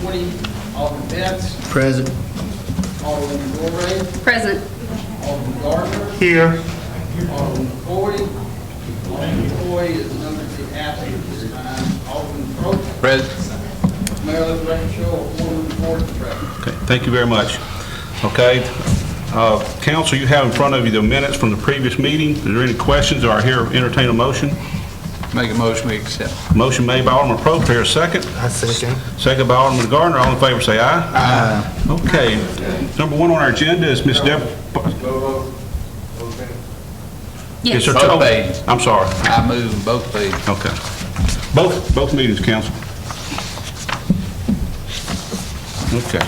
20, Alderman Betts, Present. Alderman Gorey, Present. Alderman Gardner, Here. Alderman McCoy. Alderman McCoy is numbered to be absent at this time. Alderman Crowe. Present. Mayor, let the record show a quorum of the board is present. Okay, thank you very much. Okay, council, you have in front of you the minutes from the previous meeting. Is there any questions, or I hear entertain a motion? Make a motion we accept. Motion made by Alderman Probst, here a second. I second. Second by Alderman Gardner. All in favor say aye. Aye. Okay, number one on our agenda is Ms. Deborah. Yes. sir. Both pages. I'm sorry. I move both pages. Okay. Both meetings, council. Okay.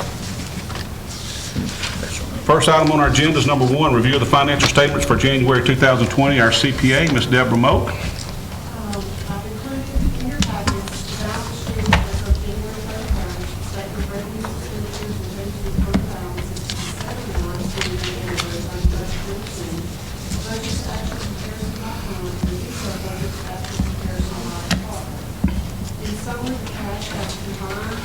First item on our agenda is number one, review of the financial statements for January 2020. Our CPA, Ms. Deborah Moak. I've included in your packets the balance sheet as of January 31st, statement of revenues, expenditures, and changes in fund balances for the 7 months ending January 31st, 2020. Budget statute comparison by fund, and detailed budget statute comparison by department. In summary, the cash has combined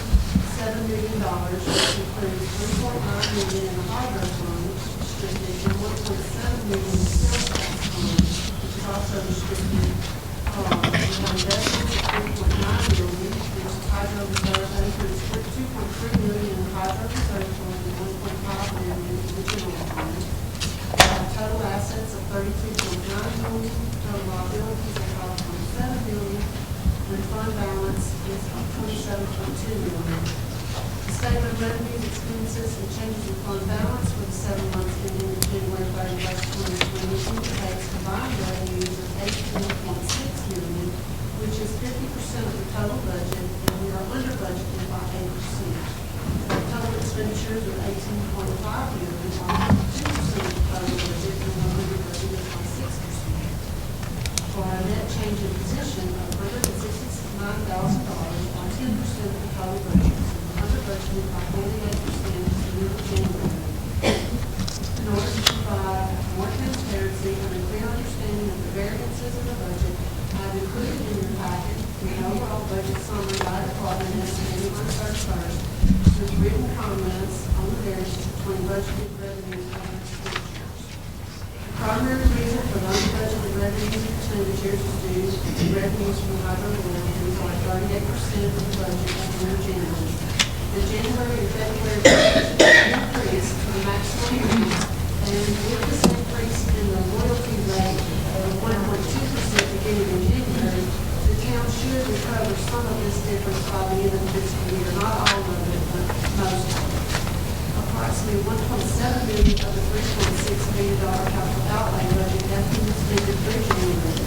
$7 million, which includes $3.9 million in the hydro fund, restricted, and $1.7 million in the sales tax fund, which is also restricted. We have investments of $3.9 million, which is hydro reserve, that includes $2.3 million in the hydro reserve fund and $1.5 million in the general fund. We have total assets of $32.9 million, total liabilities of $5.7 million, and fund balance is of $27.2 million. The statement of revenues, expenses, and changes in fund balance for the 7 months ending January 31st, 2020 indicates combined revenues of $18.6 million, which is 50% of the total budget, and we are under budgeted by 8%. Our total expenditures are $18.5 million, or 2% of the total budget, and we're under budgeted by 6%. For our net change in position of $169,000, or 10% of the total budget, under budgeted by 48% to the January. In order to provide more transparency and a clear understanding of the variances of the budget, I've included in your packet the overall budget summary by department as of January 31st, with written comments on the variances between budgeted revenues and expenditures. The primary reason for the unbudgeted revenues and expenditures is due to revenues from hydro royalties, like 38% of the budget at the end of January. The January and February increase to the maximum use, and with this increase in the royalty rate of 1.2% beginning in January, the town should recover some of this difference by the end of the fiscal year, not all of it, but most of it. Approximately $1.7 million of the $3.6 million capital outlay budget has been expended through January.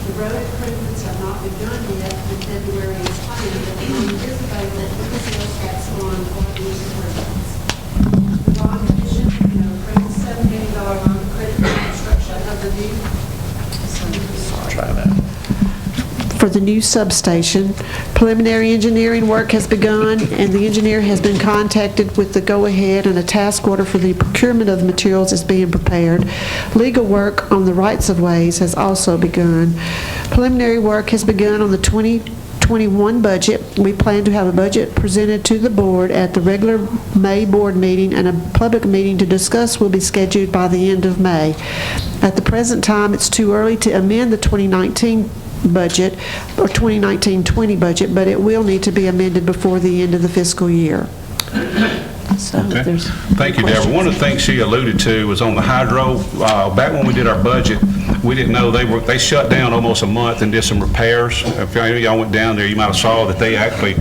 The road improvements have not begun yet, and February is planned, but the money is available for the sales tax fund for these improvements. The bond addition, approved $7 million loan credit for construction of the new. Try that. For the new substation. Preliminary engineering work has begun, and the engineer has been contacted with the go-ahead, and a task order for the procurement of the materials is being prepared. Legal work on the rights-of-ways has also begun. Preliminary work has begun on the 2021 budget. We plan to have a budget presented to the board at the regular May board meeting, and a public meeting to discuss will be scheduled by the end of May. At the present time, it's too early to amend the 2019 budget or 2019-20 budget, but it will need to be amended before the end of the fiscal year. So Okay. there's Thank you, Deborah. questions. One of the things she alluded to was on the hydro. Back when we did our budget, we didn't know they shut down almost a month and did some repairs. If any of y'all went down there, you might have saw that they actually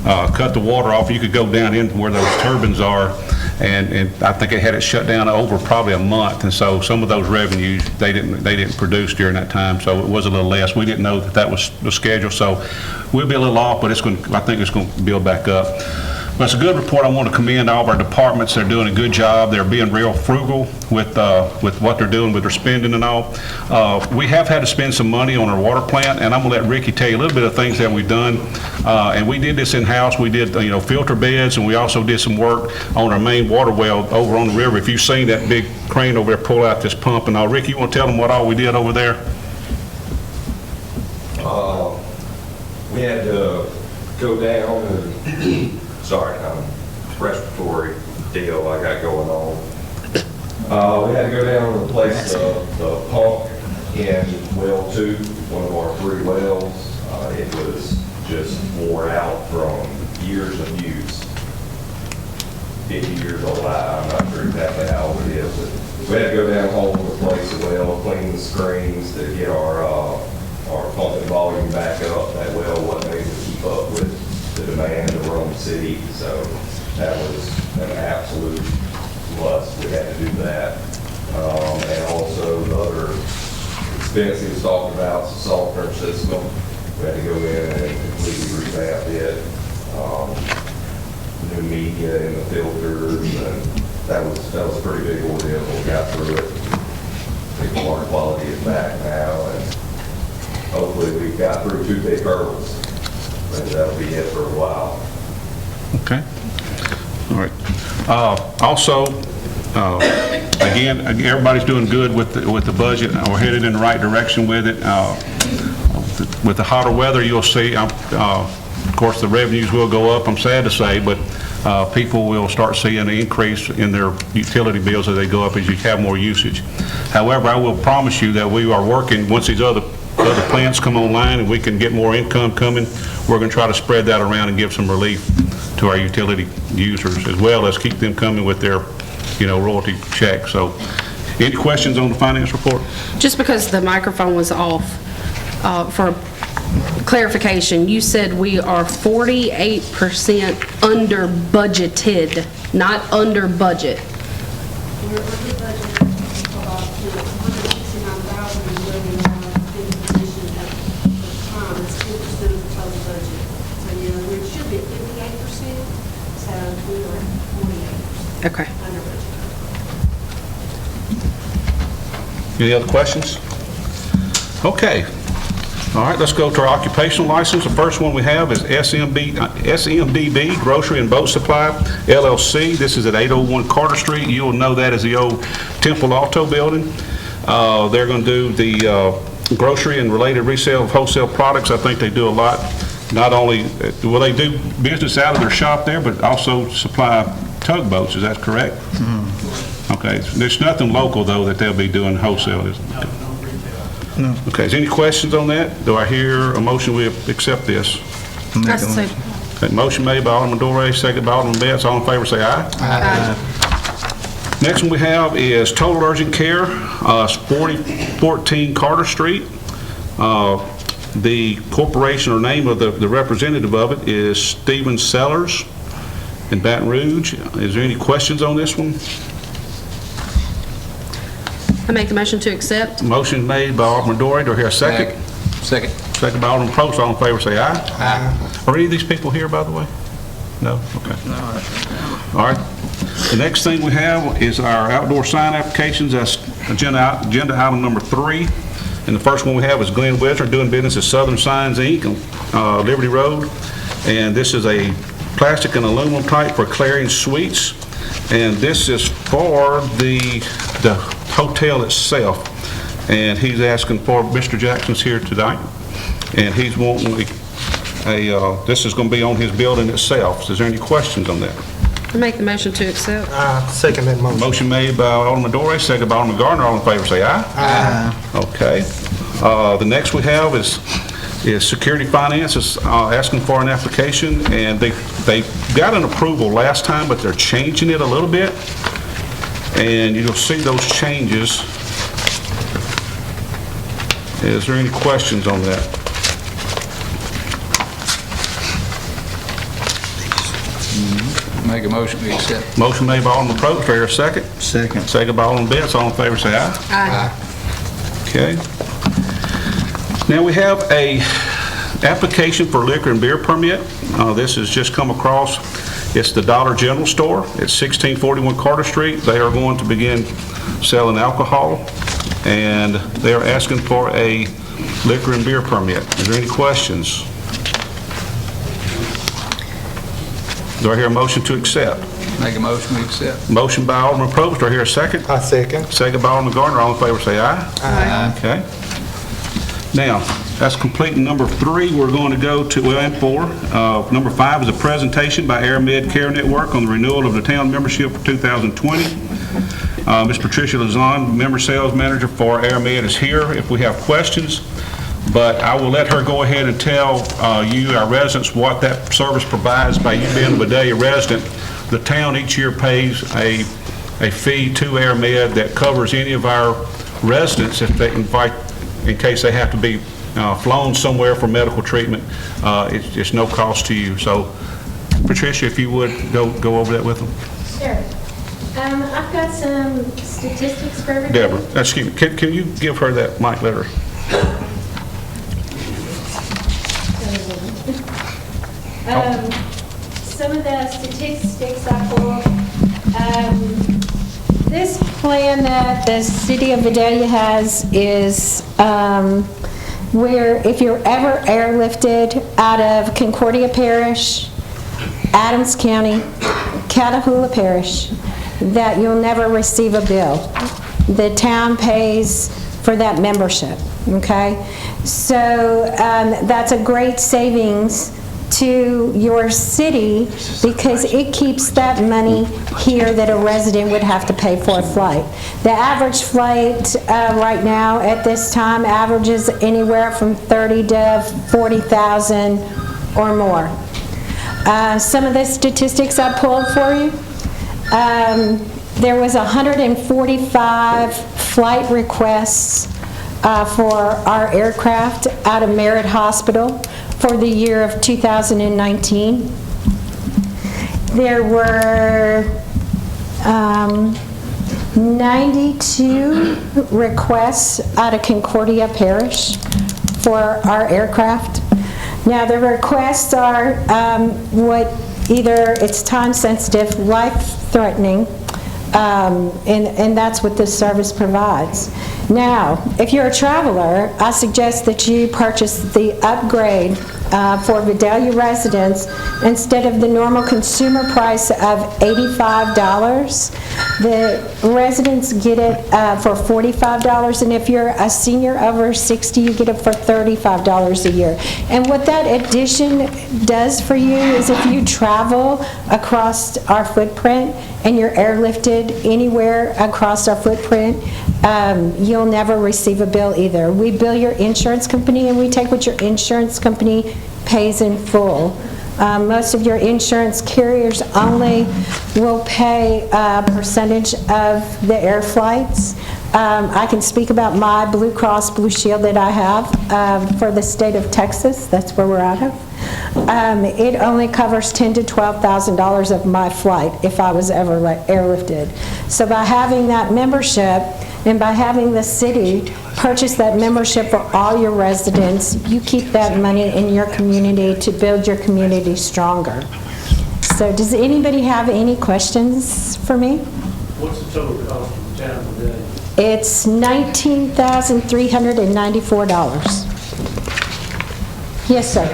cut the water off. You could go down in where those turbines are, and I think they had it shut down over probably a month. And so some of those revenues they didn't produce during that time, so it was a little less. We didn't know that was the schedule, so we'll be a little off, but I think it's going to build back up. But it's a good report. I want to commend all of our departments. They're doing a good job. They're being real frugal with what they're doing with their spending and all. We have had to spend some money on our water plant, and I'm going to let Ricky tell you a little bit of things that we've done. And we did this in-house. We did filter beds, and we also did some work on our main water well over on the river. If you've seen that big crane over there pull out this pump and all, Ricky, you want to tell them what all we did over there? We had to go down and respiratory deal I got going on. We had to go down and replace the pump in well 2, one of our 3 wells. It was just wore out from years of use. 50 years old, I'm not sure exactly how old it is, but we had to go down home and replace the well, clean the screens to get our pumping volume back up. That well wasn't able to keep up with the demand to run the city, so that was an absolute must. We had to do that. And also the other expense he was talking about, the softener system. We had to go in and completely revamp it. New media in the filters, and that was a pretty big ordeal. We got through it. I think water quality is back now, and hopefully we've got through 2 big hurdles. And that'll be it for a while. Okay. All right. Also, again, everybody's doing good with the budget. We're headed in the right direction with it. With the hotter weather, you'll see, of course, the revenues will go up, I'm sad to say, but people will start seeing an increase in their utility bills as they go up as you have more usage. However, I will promise you that we are working, once these other plants come online and we can get more income coming, we're going to try to spread that around and give some relief to our utility users, as well as keep them coming with their, royalty check. So, any questions on the finance report? Just because the microphone was off, for clarification, you said we are 48% under budgeted, not under budget. We're under budget about $169,000 is where we are in the position at the time. It's 2% of the total budget. So, we should be at 58%, so we are at 48% Okay. under budget. Any other questions? Okay. All right, let's go to our occupational license. The first one we have is SMDB Grocery and Boat Supply, LLC. This is at 801 Carter Street. You will know that as the old Temple Auto Building. They're going to do the grocery and related resale of wholesale products. I think they do a lot. Not only will they do business out of their shop there, but also supply tugboats. Is that correct? Mm-hmm. Okay. There's nothing local, though, that they'll be doing wholesale, is there? No. Okay, is there any questions on that? Do I hear a motion we accept this? That's the Okay, motion made by Alderman Dorey, second by Alderman Betts. All in favor say aye. Aye. Next one we have is Total Urgent Care, 4014 Carter Street. The corporation or name of the representative of it is Stephen Sellers in Baton Rouge. Is there any questions on this one? I make the motion to accept. Motion made by Alderman Dorey. Do I hear a second? Second. Second by Alderman Probst. All in favor say aye. Aye. Are any of these people here, by the way? No? Okay. All right. The next thing we have is our outdoor sign applications. That's agenda item number 3. And the first one we have is Glenn Wizard doing business at Southern Signs, Inc. on Liberty Road. And this is a plastic and aluminum type for Clarion Suites. And this is for the hotel itself. And he's asking for, Mr. Jackson's here tonight, and he's wanting this is going to be on his building itself. Is there any questions on that? I make the motion to accept. Second that motion. Motion made by Alderman Dorey, second by Alderman Gardner. All in favor say aye. Aye. Okay. The next we have is Security Finance is asking for an application, and they got an approval last time, but they're changing it a little bit. And you'll see those changes. Is there any questions on that? Make a motion we accept. Motion made by Alderman Probst. Do I hear a second? Second. Second by Alderman Betts. All in favor say aye. Aye. Okay. Now we have a application for liquor and beer permit. This has just come across. It's the Dollar General Store at 1641 Carter Street. They are going to begin selling alcohol, and they are asking for a liquor and beer permit. Is there any questions? Do I hear a motion to accept? Make a motion we accept. Motion by Alderman Probst. Do I hear a second? I second. Second by Alderman Gardner. All in favor say aye. Aye. Okay. Now, That's complete. Number 3, we're going to go to, well, and 4. Number 5 is a presentation by AirMed Care Network on the renewal of the town membership for 2020. Ms. Patricia Lazan, member sales manager for AirMed, is here if we have questions. But I will let her go ahead and tell you, our residents, what that service provides. By you being a Vidalia resident, the town each year pays a fee to AirMed that covers any of our residents if they invite, in case they have to be flown somewhere for medical treatment. It's no cost to you. So, Patricia, if you would go over that with them. Sure. I've got some statistics for everybody. Deborah, excuse me, can you give her that mic, let her? Some of the statistics I pulled. This plan that the city of Vidalia has is where if you're ever airlifted out of Concordia Parish, Adams County, Catahoula Parish, that you'll never receive a bill. The town pays for that membership, okay? So that's a great savings to your city because it keeps that money here that a resident would have to pay for a flight. The average flight right now at this time averages anywhere from 30 to 40,000 or more. Some of the statistics I pulled for you. There was 145 flight requests for our aircraft out of Merritt Hospital for the year of 2019. There were 92 requests out of Concordia Parish for our aircraft. Now the requests are what either it's time sensitive, life threatening, and that's what this service provides. Now, if you're a traveler, I suggest that you purchase the upgrade for Vidalia residents. Instead of the normal consumer price of $85, the residents get it for $45, and if you're a senior over 60, you get it for $35 a year. And what that addition does for you is if you travel across our footprint and you're airlifted anywhere across our footprint, you'll never receive a bill either. We bill your insurance company and we take what your insurance company pays in full. Most of your insurance carriers only will pay a percentage of the air flights. I can speak about my Blue Cross Blue Shield that I have for the state of Texas. That's where we're out of. It only covers $10,000 to $12,000 of my flight if I was ever airlifted. So by having that membership and by having the city purchase that membership for all your residents, you keep that money in your community to build your community stronger. So does anybody have any questions for me? What's the total cost of the town today? It's $19,394. Yes, sir.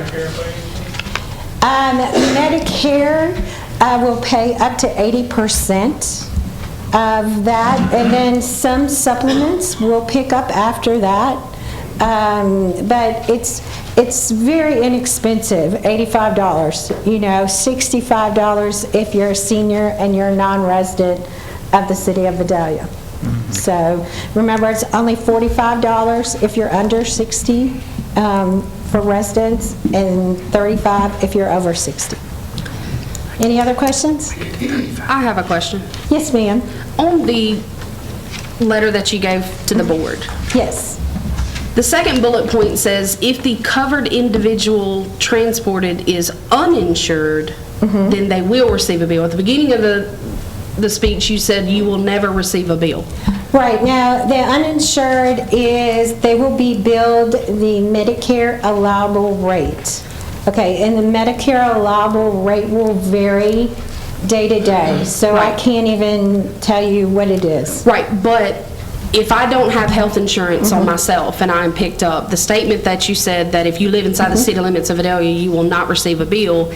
Medicare will pay up to 80% of that, and then some supplements will pick up after that. But it's very inexpensive, $85, you know, $65 if you're a senior and you're a non-resident of the city of Vidalia. So remember, it's only $45 if you're under 60 for residents and $35 if you're over 60. Any other questions? I have a question. Yes, ma'am. On the letter that you gave to the board, Yes. the second bullet point says, if the covered individual transported is uninsured, then they will receive a bill. At the beginning of the speech, you said you will never receive a bill. Right. Now, the uninsured is, they will be billed the Medicare allowable rate. Okay, and the Medicare allowable rate will vary day to day, so I Right. can't even tell you what it is. Right, but if I don't have health insurance on myself and I'm picked up, the statement that you said that if you live inside the city limits of Vidalia, you will not receive a bill.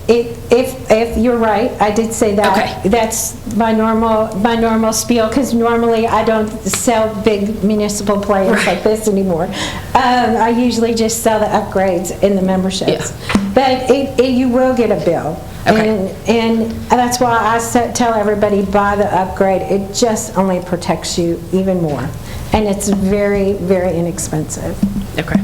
If you're right, I did say that. Okay. That's my normal spiel, because normally I don't sell big municipal plans like this anymore. I usually just sell the upgrades in the memberships. But you will get a bill. Okay. And that's why I tell everybody, buy the upgrade. It just only protects you even more. And it's very, very inexpensive. Okay.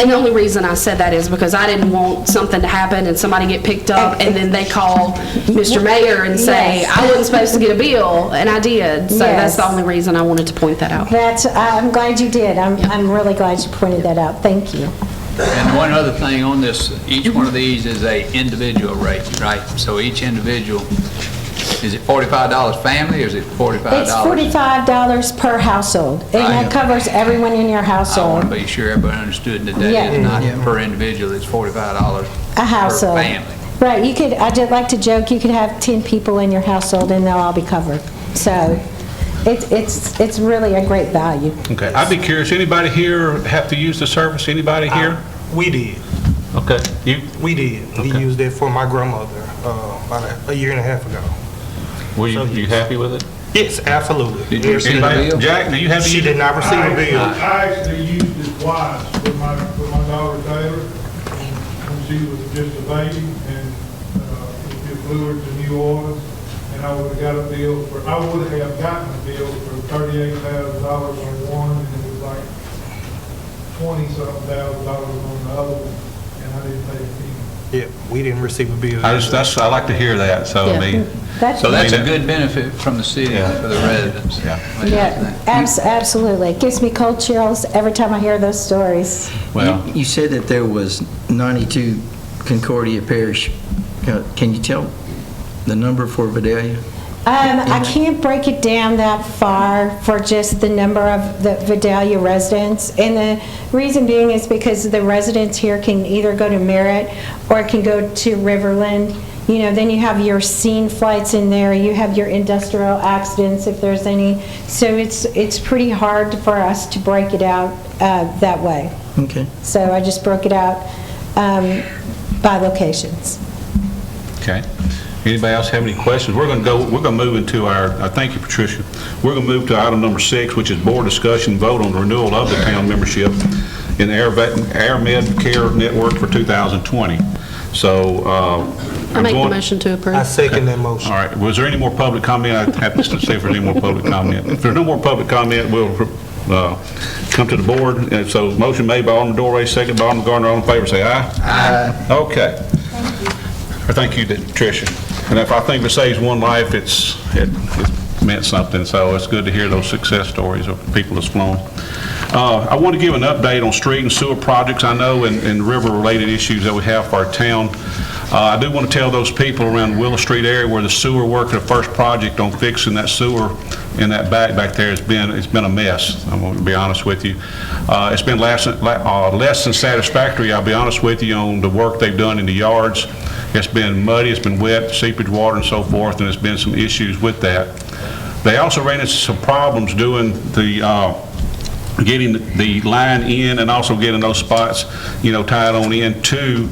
And the only reason I said that is because I didn't want something to happen and somebody get picked up and then they call Mr. Mayor and say, Yes. I wasn't supposed to get a bill, and I did. So that's the Yes. only reason I wanted to point that out. I'm glad you did. I'm really glad you pointed that out. Thank you. And one other thing on this, each one of these is a individual rate, right? So each individual, is it $45 family, or is it $45? It's $45 per household, and Right. that covers everyone in your I want household. to be sure everybody understood that that Yeah. is not per individual, it's $45 A household. per family. Right, you could, I did like to joke, you could have 10 people in your household and they'll all be covered. So it's really a great value. Okay, I'd be curious, anybody here have to use the service? Anybody here? We did. Okay, you? We did. We Okay. used it for my grandmother about a year and a half ago. Were you happy with it? Yes, absolutely. Did you receive a Anybody? bill? Jack, do you have to She use did it? not receive a bill. I actually used it twice with my daughter Taylor, when she was just a baby, and we flew her to New Orleans, and I would have got a bill for, I would have gotten a bill for $38,000 on one, and it was like $20-something thousand on the other one, and I didn't pay a penny. Yeah, we didn't receive a bill. I like to hear that, so I mean, So that's I a mean, good benefit from the city for the residents. Yeah. Yeah, absolutely. It gives me cold chills every time I hear those stories. well, You said that there was 92 Concordia Parish. Can you tell the number for Vidalia? I can't break it down that far for just the number of the Vidalia residents. And the reason being is because the residents here can either go to Merritt or can go to Riverland. You know, then you have your scene flights in there, you have your industrial accidents if there's any. So it's pretty hard for us to break it out that way. Okay. So I just broke it out by locations. okay. Anybody else have any questions? We're going to move into our, thank you, Patricia. We're going to move to item number 6, which is board discussion and vote on the renewal of the town membership in the AirMed Care Network for 2020. So, I make the motion to approve. I second that motion. All right, was there any more public comment? I have to see if there's any more public comment. If there's no more public comment, we'll come to the board. And so, motion made by Alderman Dorey, second by Alderman Gardner. All in favor, say aye. Aye. Okay. Thank you, Tricia. And if I think it saves one life, it meant something. So it's good to hear those success stories of people that's flown. I want to give an update on street and sewer projects I know and river-related issues that we have for our town. I do want to tell those people around the Willow Street area where the sewer work, the first project on fixing that sewer in that back there it's been a mess. I'm going to be honest with you. It's been less than satisfactory, I'll be honest with you, on the work they've done in the yards. It's been muddy, it's been wet, seepage water and so forth, and there's been some issues with that. They also ran into some problems doing the getting the line in and also getting those spots, tied on into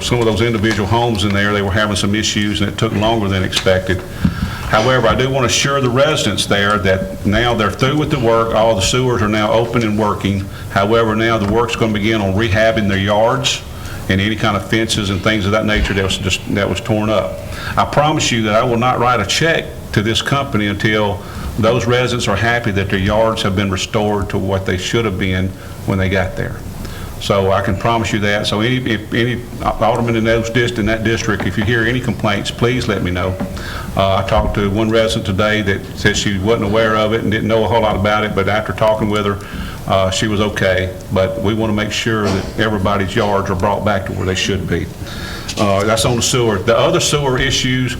some of those individual homes in there. They were having some issues and it took longer than expected. However, I do want to assure the residents there that now they're through with the work. All the sewers are now open and working. However, now the work's going to begin on rehabbing their yards and any kind of fences and things of that nature that was torn up. I promise you that I will not write a check to this company until those residents are happy that their yards have been restored to what they should have been when they got there. So I can promise you that. So if any alderman in that district, if you hear any complaints, please let me know. I talked to one resident today that said she wasn't aware of it and didn't know a whole lot about it, but after talking with her, she was okay. But we want to make sure that everybody's yards are brought back to where they should be. That's on the sewer. The other sewer issues,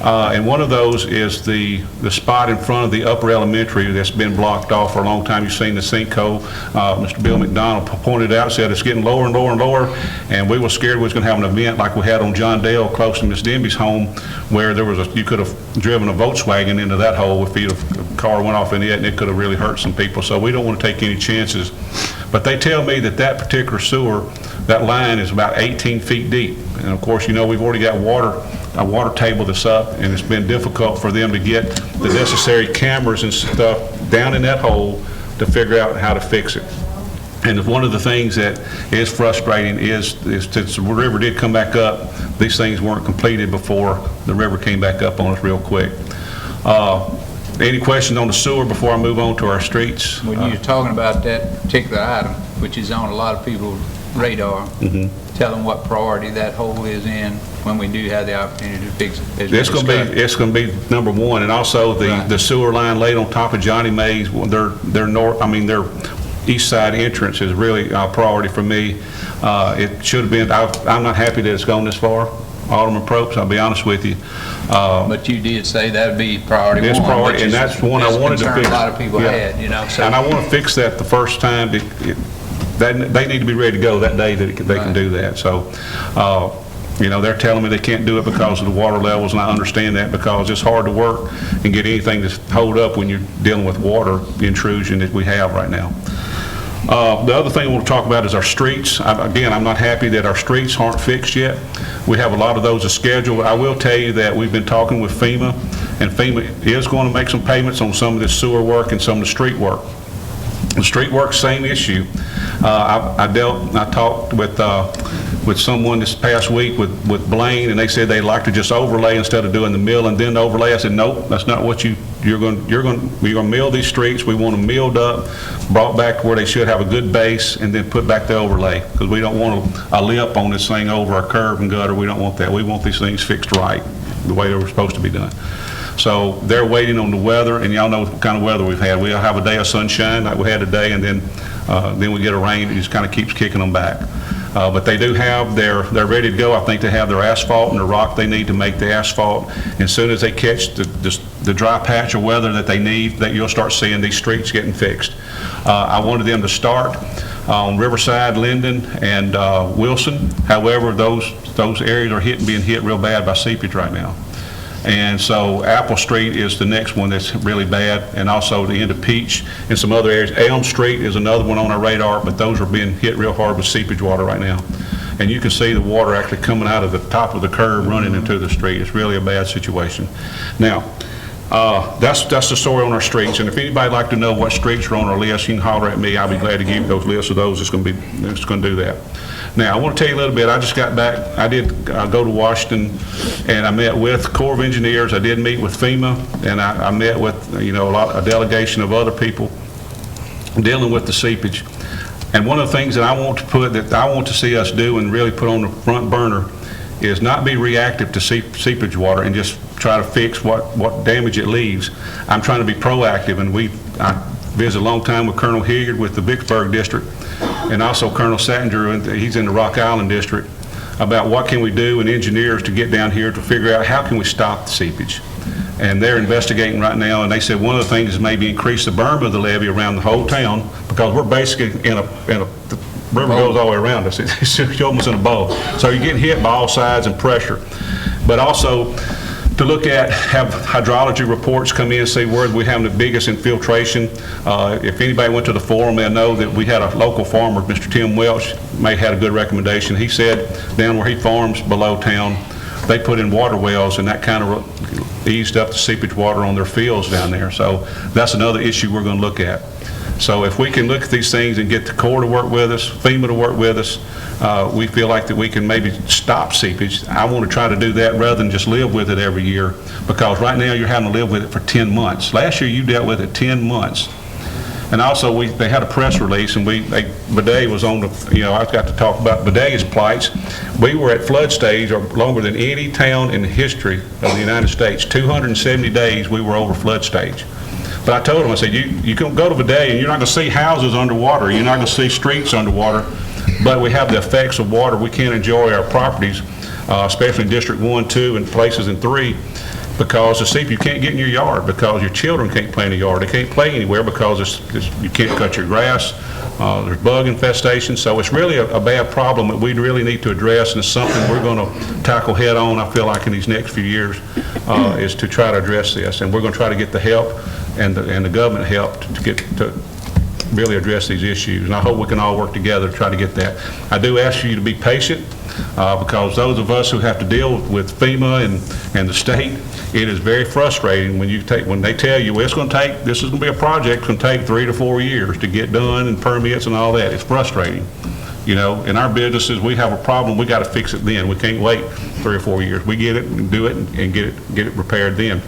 And one of those is the spot in front of the upper elementary that's been blocked off for a long time. You've seen the sinkhole. Mr. Bill McDonald pointed out, said it's getting lower and lower and lower, and we were scared we was going to have an event like we had on John Dale close to Miss Denby's home, where there was you could have driven a Volkswagen into that hole if a car went off in it, and it could have really hurt some people. So we don't want to take any chances. But they tell me that particular sewer, that line is about 18 feet deep. And of course, we've already got a water table that's up, and it's been difficult for them to get the necessary cameras and stuff down in that hole to figure out how to fix it. And one of the things that is frustrating is since the river did come back up, these things weren't completed before the river came back up on us real quick. Any questions on the sewer before I move on to our streets? When you're talking about that particular item, which is on a lot of people's radar, tell them what priority that hole is in when we do have the opportunity to fix it. It's going to be number one, and also the sewer line laid on top of Johnny Mae's, their east side entrance is really a priority for me. It should have been. I'm not happy that it's gone this far, Alderman Probst, I'll be honest with you. But you did say that would be priority one. It's priority, and that's one I wanted to fix. A lot of people had, So. And I want to fix that the first time. They need to be ready to go that day that they can do that. So, they're telling me they can't do it because of the water levels, and I understand that because it's hard to work and get anything to hold up when you're dealing with water intrusion that we have right now. The other thing I want to talk about is our streets. Again, I'm not happy that our streets aren't fixed yet. We have a lot of those scheduled. I will tell you that we've been talking with FEMA, and FEMA is going to make some payments on some of this sewer work and some of the street work. The street work, same issue. I talked with someone this past week with Blaine, and they said they'd like to just overlay instead of doing the mill and then overlay. I said, nope, that's not what you're going to mill these streets. We want them milled up, brought back where they should have a good base, and then put back the overlay, because we don't want a lip on this thing over a curb and gutter. We don't want that. We want these things fixed right, the way they were supposed to be done. So they're waiting on the weather, and y'all know what kind of weather we've had. We'll have a day of sunshine like we had today, and then we get a rain. It just kind of keeps kicking them back. But they do have they're ready to go. I think they have their asphalt and the rock they need to make the asphalt. And as soon as they catch the dry patch of weather that they need, that you'll start seeing these streets getting fixed. I wanted them to start on Riverside, Linden, and Wilson. However, those areas are being hit real bad by seepage right now. And so Apple Street is the next one that's really bad, and also the end of Peach and some other areas. Elm Street is another one on our radar, but those are being hit real hard with seepage water right now. And you can see the water actually coming out of the top of the curb running into the street. It's really a bad situation. Now, that's the story on our streets, and if anybody'd like to know what streets are on our list, you can holler at me. I'll be glad to give you those lists of those. It's going to do that. Now, I want to tell you a little bit. I just got back. I did go to Washington, and I met with Corps of Engineers. I did meet with FEMA, and I met with a delegation of other people dealing with the seepage. And one of the things that I want to see us do and really put on the front burner is not be reactive to seepage water and just try to fix what damage it leaves. I'm trying to be proactive, and I visited a long time with Colonel Hilliard with the Vicksburg District, and also Colonel Sattinger, and he's in the Rock Island District, about what can we do, and engineers to get down here to figure out how can we stop the seepage. And they're investigating right now, and they said one of the things is maybe increase the berm of the levee around the whole town, because we're basically the river goes all the way around us. It's almost in a bowl. So you're getting hit by all sides and pressure. But also to look at, have hydrology reports come in and say where we have the biggest infiltration. If anybody went to the forum, they'll know that we had a local farmer, Mr. Tim Welch, may had a good recommendation. He said down where he farms below town, they put in water wells, and that kind of eased up the seepage water on their fields down there. So that's another issue we're going to look at. So if we can look at these things and get the Corps to work with us, FEMA to work with us, we feel like that we can maybe stop seepage. I want to try to do that rather than just live with it every year, because right now you're having to live with it for 10 months. Last year you dealt with it 10 months. And also they had a press release, and Vidalia was on the, I got to talk about Vidalia's plights. We were at flood stage or longer than any town in the history of the United States. 270 days we were over flood stage. But I told them, I said, you can go to Vidalia and you're not going to see houses underwater. You're not going to see streets underwater. But we have the effects of water. We can't enjoy our properties, especially in District 1, 2, and places in 3. because the seep you can't get in your yard, because your children can't play in the yard. They can't play anywhere because you can't cut your grass. There's bug infestation, so it's really a bad problem that we really need to address, and it's something we're going to tackle head on, I feel like, in these next few years, is to try to address this. And we're going to try to get the help and the government help to really address these issues. And I hope we can all work together to try to get that. I do ask you to be patient, because those of us who have to deal with FEMA and the state, it is very frustrating when they tell you, well, this is going to be a project, it's going to take 3 to 4 years to get done, and permits and all that. It's frustrating. You know, in our businesses, we have a problem, we got to fix it then. We can't wait 3 or 4 years. We get it and do it and get it repaired then.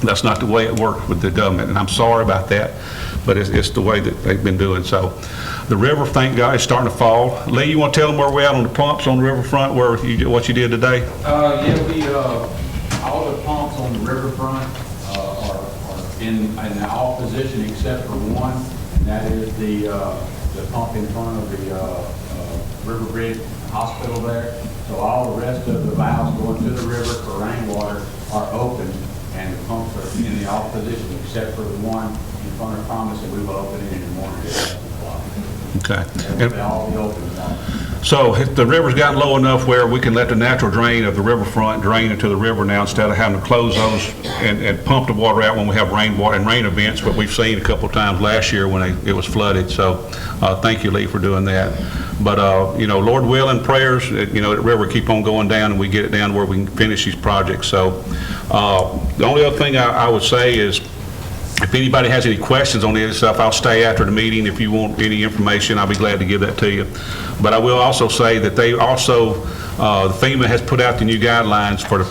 That's not the way it works with the government, and I'm sorry about that, but it's the way that they've been doing. So the river, thank God, is starting to fall. Lee, you want to tell them where we're at on the pumps on the riverfront, what you did today? All the pumps on the riverfront are in the all position except for one, and that is the pump in front of the River Bridge Hospital there. So all the rest of the valves going to the river for rainwater are open, and the pumps are in the off position except for the one in front of Thomas, and we will open it in the morning at 7 o'clock. Okay. They'll all be open tomorrow. So if the river's gotten low enough where we can let the natural drain of the riverfront drain into the river now, instead of having to close those and pump the water out when we have rainwater and rain events, what we've seen a couple of times last year when it was flooded. So thank you, Lee, for doing that. But, you know, Lord willing, prayers, you know, the river keep on going down and we get it down where we can finish these projects. So the only other thing I would say is, if anybody has any questions on this stuff, I'll stay after the meeting. If you want any information, I'll be glad to give that to you. But I will also say that they also, the FEMA has put out the new guidelines for the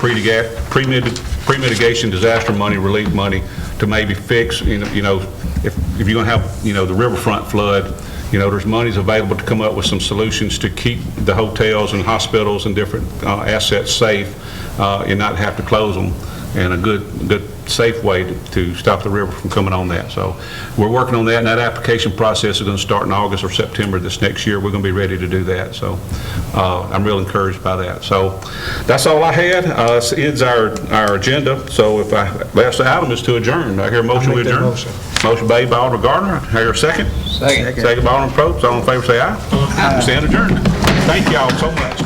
pre-mitigation disaster money, relief money, to maybe fix, you know, if you're going to have, you know, the riverfront flood, you know, there's monies available to come up with some solutions to keep the hotels and hospitals and different assets safe and not have to close them, and a good safe way to stop the river from coming on that. So we're working on that, and that application process is going to start in August or September this next year. We're going to be ready to do that. So I'm real encouraged by that. So that's all I had. This ends our agenda. So if last item is to adjourn. I hear a motion to adjourn. Motion made by Alderman Gardner. I hear a second. Second by Alderman Probst. All in favor say aye. Stand adjourned. Thank you all so much.